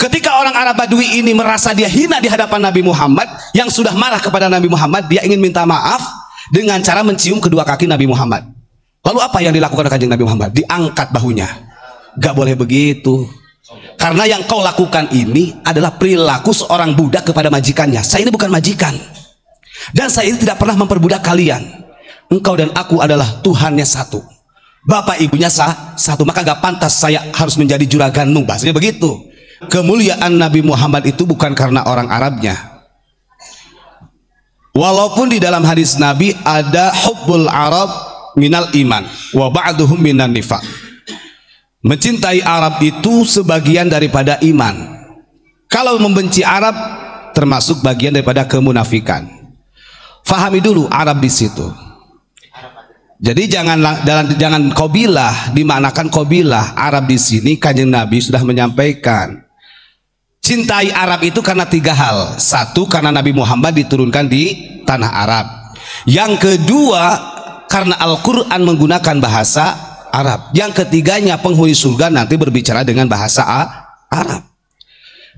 Ketika orang Arab Badui ini merasa dia hina di hadapan Nabi Muhammad, yang sudah marah kepada Nabi Muhammad, dia ingin minta maaf dengan cara mencium kedua kaki Nabi Muhammad. Lalu apa yang dilakukan oleh kanjeng Nabi Muhammad? Diangkat bahunya. Gak boleh begitu. Karena yang kau lakukan ini adalah perilaku seorang budak kepada majikannya. Saya ini bukan majikan. Dan saya ini tidak pernah memperbudak kalian. Engkau dan aku adalah Tuhannya satu. Bapak ibunya satu. Maka gak pantas saya harus menjadi juraganmu. Bahasanya begitu. Kemuliaan Nabi Muhammad itu bukan karena orang Arabnya. Walaupun di dalam hadis Nabi ada hubbul Arab minal iman wa ba'duhum minan nifaq. Mencintai Arab itu sebagian daripada iman. Kalau membenci Arab termasuk bagian daripada kemunafikan. Fahami dulu Arab di situ. Jadi jangan qabilah, dimanakan qabilah Arab di sini. Kanjeng Nabi sudah menyampaikan cintai Arab itu karena 3 hal. 1, karena Nabi Muhammad diturunkan di tanah Arab. Yang kedua, karena Al-Quran menggunakan bahasa Arab. Yang ketiganya, penghuni surga nanti berbicara dengan bahasa Arab.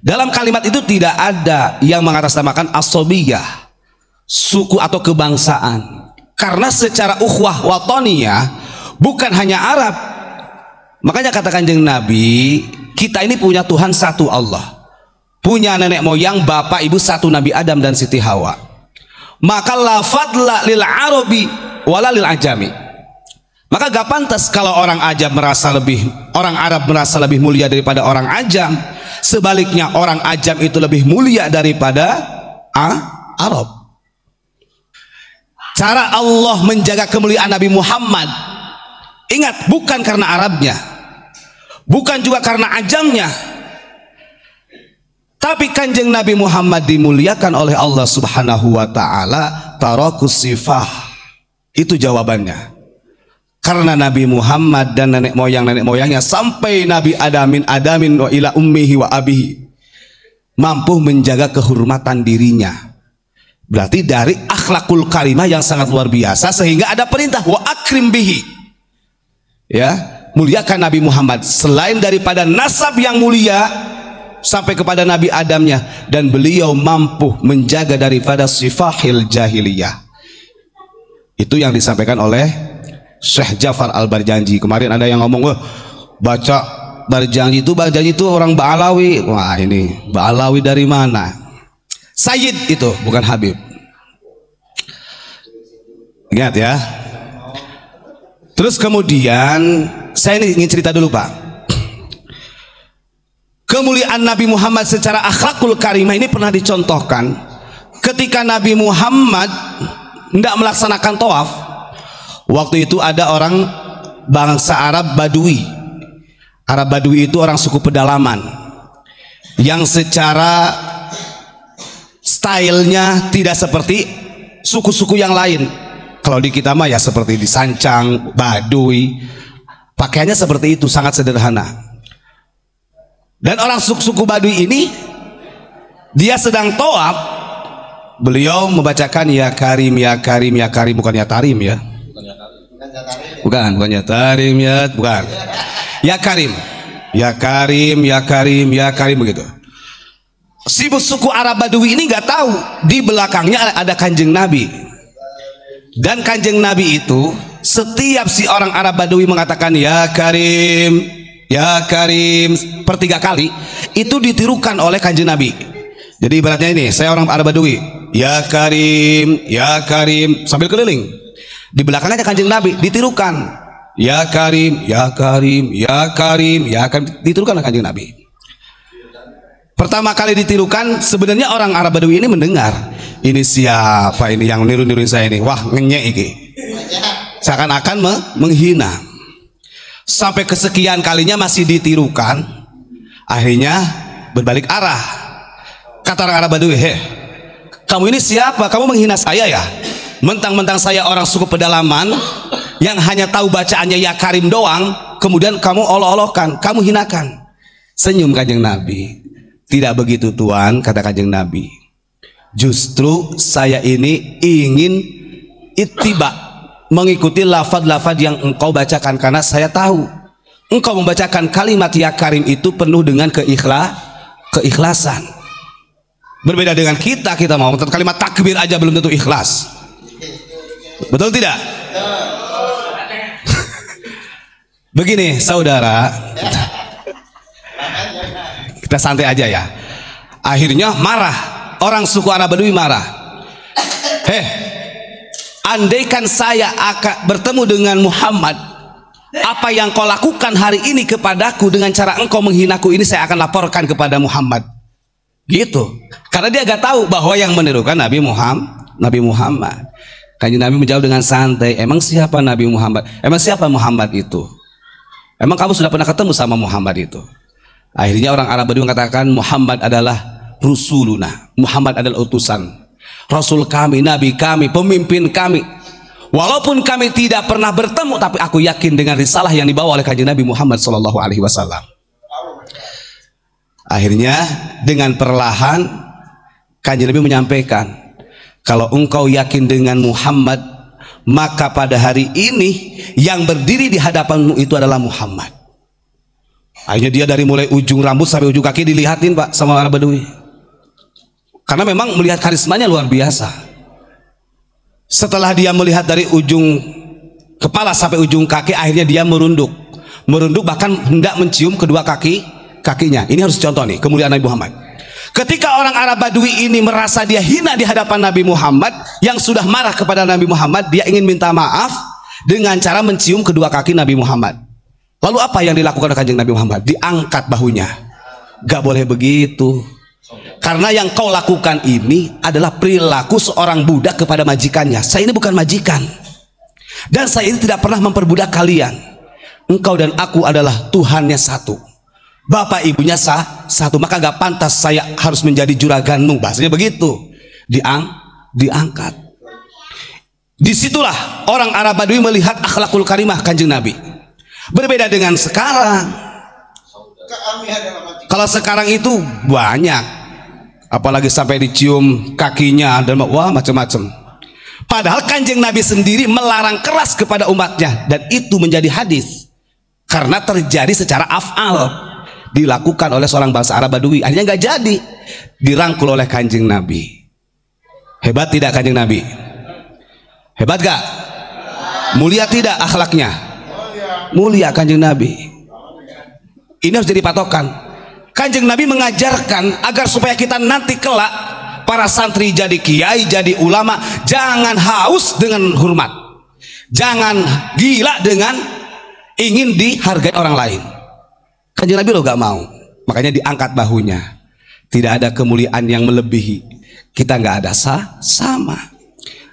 Dalam kalimat itu tidak ada yang mengatasnamakan asobiyah, suku atau kebangsaan. Karena secara ukhwah watoniyah bukan hanya Arab. Makanya kata kanjeng Nabi, kita ini punya Tuhan satu Allah, punya nenek moyang bapak ibu satu, Nabi Adam dan Siti Hawa. Maka la fadla lil arabi wala lil ajami. Maka gak pantas kalau orang Arab merasa lebih mulia daripada orang Ajam. Sebaliknya orang Ajam itu lebih mulia daripada Arab. Cara Allah menjaga kemuliaan Nabi Muhammad, ingat, bukan karena Arabnya, bukan juga karena Ajamnya, tapi kanjeng Nabi Muhammad dimuliakan oleh Allah Subhanahu wa ta'ala. Tarakus sifah, itu jawabannya. Karena Nabi Muhammad dan nenek moyangnya sampai Nabi Adamin wa ila ummihi wa abihi mampu menjaga kehormatan dirinya. Berarti dari akhlakul karimah yang sangat luar biasa, sehingga ada perintah wa akrim bihi, ya, muliakan Nabi Muhammad. Selain daripada nasab yang mulia sampai kepada Nabi Adamnya, dan beliau mampu menjaga daripada sifahil jahiliyah. Itu yang disampaikan oleh Syekh Ja'far Al-Barjanji. Kemarin ada yang ngomong, wah, baca Barjanji itu orang Ba'alawi. Wah, ini Ba'alawi dari mana? Sayyid itu, bukan Habib. Ingat ya. Terus kemudian saya ingin cerita dulu, Pak. Kemuliaan Nabi Muhammad secara akhlakul karimah ini pernah dicontohkan ketika Nabi Muhammad tidak melaksanakan tawaf. Waktu itu ada orang bangsa Arab Badui. Arab Badui itu orang suku pedalaman yang secara stylenya tidak seperti suku-suku yang lain. Kalau di kita mah ya seperti di Sancang, Baduy, pakaiannya seperti itu, sangat sederhana. Dan orang suku Baduy ini, dia sedang tawaf, beliau membacakan ya Karim, ya Karim, ya Karim, bukan ya Tarim ya, bukan ya Tarim ya, bukan ya Karim, ya Karim, ya Karim, ya Karim, begitu. Si suku Arab Badui ini nggak tahu di belakangnya ada kanjeng Nabi, dan kanjeng Nabi itu setiap si orang Arab Badui mengatakan ya Karim, ya Karim per 3 kali, itu ditirukan oleh kanjeng Nabi. Jadi ibaratnya ini, saya orang Arab Badui, ya Karim, ya Karim, sambil keliling. Di belakangnya kanjeng Nabi ditirukan ya Karim, ya Karim, ya Karim, ya Karim, ditirukan oleh kanjeng Nabi. Pertama kali ditirukan, sebenarnya orang Arab Badui ini mendengar, ini siapa ini yang niru-niruin saya ini, wah ngenyek iki, seakan-akan menghina. Sampai kesekian kalinya masih ditirukan, akhirnya berbalik arah. Kata orang Arab Badui, heh, kamu ini siapa? Kamu menghina saya ya? Mentang-mentang saya orang suku pedalaman yang hanya tahu bacaannya ya Karim doang, kemudian kamu olok-olokkan, kamu hinakan. Senyum kanjeng Nabi. Tidak begitu Tuan, kata kanjeng Nabi. Justru saya ini ingin ittiba, mengikuti lafaz-lafaz yang engkau bacakan, karena saya tahu engkau membacakan kalimat ya Karim itu penuh dengan keikhlasan. Berbeda dengan kita mau kalimat takbir aja belum tentu ikhlas. Betul tidak? Begini saudara, kita santai aja ya. Akhirnya marah, orang suku Arab Badui marah. Andaikan saya akan bertemu dengan Muhammad, apa yang kau lakukan hari ini kepadaku dengan cara engkau menghinaku ini, saya akan laporkan kepada Muhammad. Gitu. Karena dia gak tahu bahwa yang menirukan Nabi Muhammad. Kanjeng Nabi menjawab dengan santai, emang siapa Nabi Muhammad? Emang siapa Muhammad itu? Emang kamu sudah pernah ketemu sama Muhammad itu? Akhirnya orang Arab Badui mengatakan, Muhammad adalah Rasuluna, Muhammad adalah utusan, Rasul kami, Nabi kami, pemimpin kami. Walaupun kami tidak pernah bertemu, tapi aku yakin dengan risalah yang dibawa oleh Kanjeng Nabi Muhammad SAW. Akhirnya dengan perlahan Kanjeng Nabi menyampaikan, kalau engkau yakin dengan Muhammad, maka pada hari ini yang berdiri di hadapanmu itu adalah Muhammad. Akhirnya dia dari mulai ujung rambut sampai ujung kaki dilihatin Pak sama Arab Badui. Karena memang melihat karismanya luar biasa. Setelah dia melihat dari ujung kepala sampai ujung kaki, akhirnya dia merunduk bahkan hendak mencium kedua kakinya. Ini harus contoh nih kemuliaan Nabi Muhammad. Ketika orang Arab Badui ini merasa dia hina di hadapan Nabi Muhammad yang sudah marah kepada Nabi Muhammad, dia ingin minta maaf dengan cara mencium kedua kaki Nabi Muhammad. Lalu apa yang dilakukan oleh Kanjeng Nabi Muhammad? Diangkat bahunya. Gak boleh begitu. Karena yang kau lakukan ini adalah perilaku seorang budak kepada majikannya. Saya ini bukan majikan, dan saya ini tidak pernah memperbudak kalian. Engkau dan aku adalah Tuhannya satu, bapak ibunya satu, maka gak pantas saya harus menjadi juraganmu. Bahasanya begitu. Diangkat. Disitulah orang Arab Badui melihat akhlakul karimah Kanjeng Nabi. Berbeda dengan sekarang. Kalau sekarang itu banyak, apalagi sampai dicium kakinya dan wah macam-macam. Padahal Kanjeng Nabi sendiri melarang keras kepada umatnya, dan itu menjadi hadis karena terjadi secara af'al, dilakukan oleh seorang bangsa Arab Badui. Akhirnya nggak jadi, dirangkul oleh Kanjeng Nabi. Hebat tidak Kanjeng Nabi? Hebat gak? Mulia tidak akhlaknya? Mulia Kanjeng Nabi. Ini harus jadi patokan. Kanjeng Nabi mengajarkan agar supaya kita nanti kelak para santri jadi kiai, jadi ulama, jangan haus dengan hormat, jangan gila dengan ingin dihargai orang lain. Kanjeng Nabi lo gak mau, makanya diangkat bahunya. Tidak ada kemuliaan yang melebihi, kita nggak ada sama.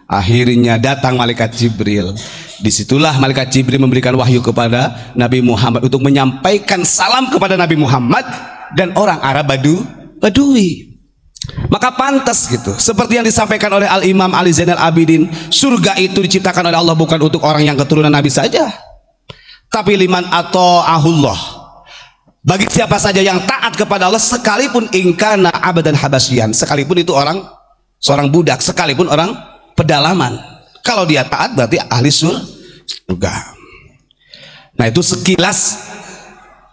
Akhirnya datang malaikat Jibril. Disitulah malaikat Jibril memberikan wahyu kepada Nabi Muhammad untuk menyampaikan salam kepada Nabi Muhammad dan orang Arab Badui. Maka pantas gitu, seperti yang disampaikan oleh Al-Imam Ali Zainal Abidin, surga itu diciptakan oleh Allah bukan untuk orang yang keturunan Nabi saja, tapi liman ata'ahullah, bagi siapa saja yang taat kepada Allah, sekalipun ingkana abadan habasyian, sekalipun itu seorang budak, sekalipun orang pedalaman, kalau dia taat berarti ahli surga. Nah, itu sekilas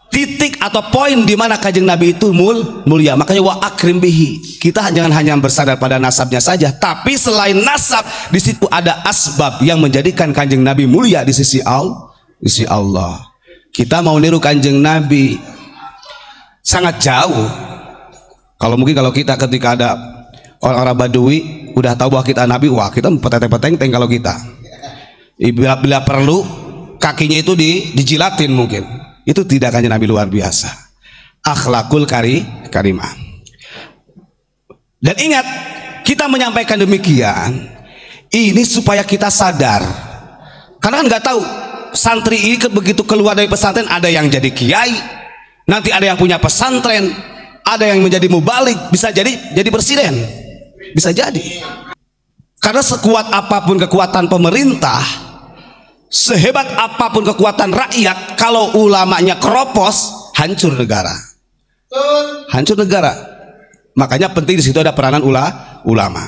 titik atau poin di mana Kanjeng Nabi itu mulia. Makanya wa akrim bihi, kita jangan hanya bersandar pada nasabnya saja, tapi selain nasab di situ ada asbab yang menjadikan Kanjeng Nabi mulia di sisi Allah. Kita mau niru Kanjeng Nabi sangat jauh. Kalau kita ketika ada orang-orang Badui udah tahu bahwa kita Nabi, wah kita peteng-peteng kalau kita. Bila perlu kakinya itu dijilatin mungkin. Itu tidak Kanjeng Nabi luar biasa. Akhlakul karimah. Dan ingat, kita menyampaikan demikian ini supaya kita sadar. Karena kan nggak tahu santri ini begitu keluar dari pesantren, ada yang jadi kiai, nanti ada yang punya pesantren, ada yang menjadi mubalik, bisa jadi presiden. Bisa jadi. Karena sekuat apapun kekuatan pemerintah, sehebat apapun kekuatan rakyat, kalau ulamanya keropos, hancur negara. Hancur negara. Makanya penting di situ ada peranan ulama.